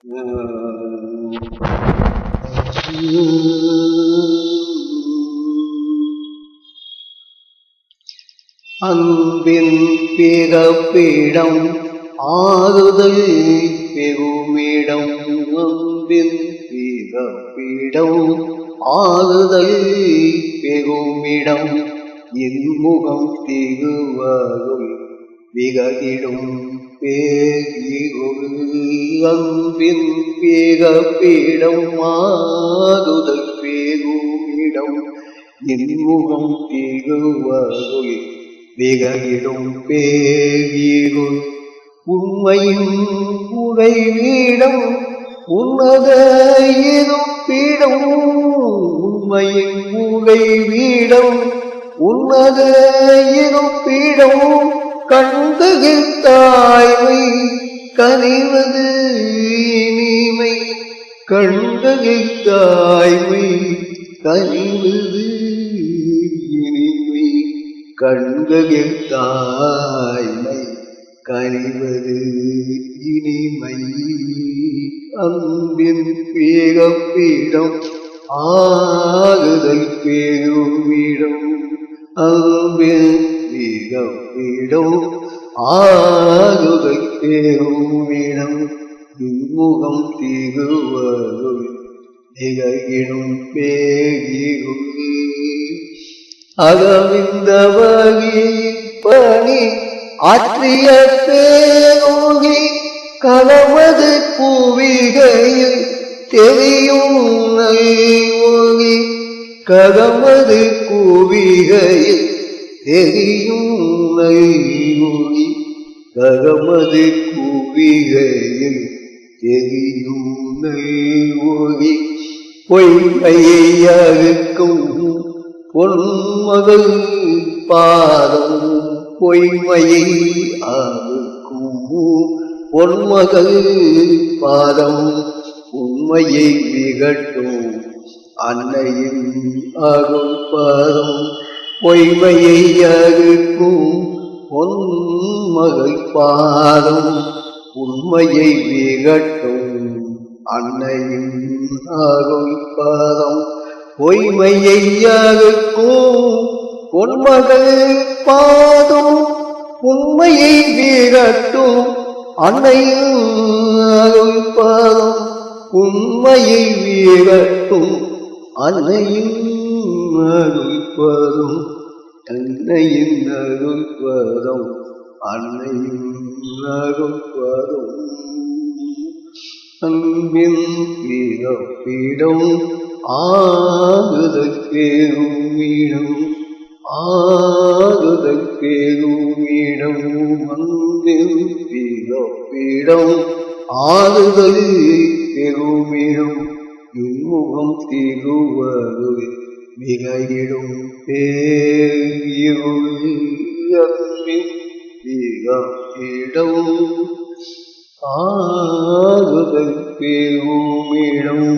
அன்பின் பிறப்பிடம் ஆறுதல் பெருமிடம். அன்பின் பிறப்பிடம் ஆறுதல் பெருமிடம். இன்முகம் திருவருள் விகதிடும் பேரிருள். அன்பின் பிறப்பிடம் ஆறுதல் பெருமிடம். இன்முகம் திருவருள் விகதிடும் பேரிருள். உண்மையின் உறைவிடம் உன்னத இருப்பிடம். உண்மையின் உறைவிடம் உன்னத இருப்பிடம். கண்களில் தாய்மை கனிவது இனிமை. கண்களில் தாய்மை கனிவது இனிமை. கண்களில் தாய்மை கனிவது இனிமை. அன்பின் பிறப்பிடம் ஆறுதல் பெருமிடம். அன்பின் பிறப்பிடம் ஆறுதல் பெருமிடம். இன்முகம் திருவருள் நிகழ்கிடும் பேரிருள். அகவிந்த வகை பணி ஆற்றிய பேரோகி கலமது கூவிகையில் தெரியும் நல்வொலி. கலமது கூவிகையில் தெரியும் நல்வொலி. கலமது கூவிகையில் தெரியும் நல்வொலி. பொய்மையை அறுக்கும் பொன்மகள் பாதம். பொய்மையை அறுக்கும் பொன்மகள் பாதம். உண்மையை விகட்டும் அன்னையின் அருள் பாதம். பொய்மையை அறுக்கும் பொன்மகள் பாதம். உண்மையை விகட்டும் அன்னையின் அருள் பாதம். பொய்மையை அறுக்கும் பொன்மகள் பாதம். உண்மையை விரட்டும் அன்னையின் அருள் பாதம். உண்மையை விரட்டும் அன்னையின் அருள் பாதம். அன்னையின் அருள் பாதம். அன்னையின் அருள் பாதம். அன்பின் பிறப்பிடம் ஆறுதல் பெருமிடம். ஆறுதல் பெருமிடம். அன்பின் பிறப்பிடம் ஆறுதல் பெருமிடம். இன்முகம் திருவருள் விகதிடும் பேரிருள். அன்பின் பிறப்பிடம் ஆறுதல் பெருமிடம்.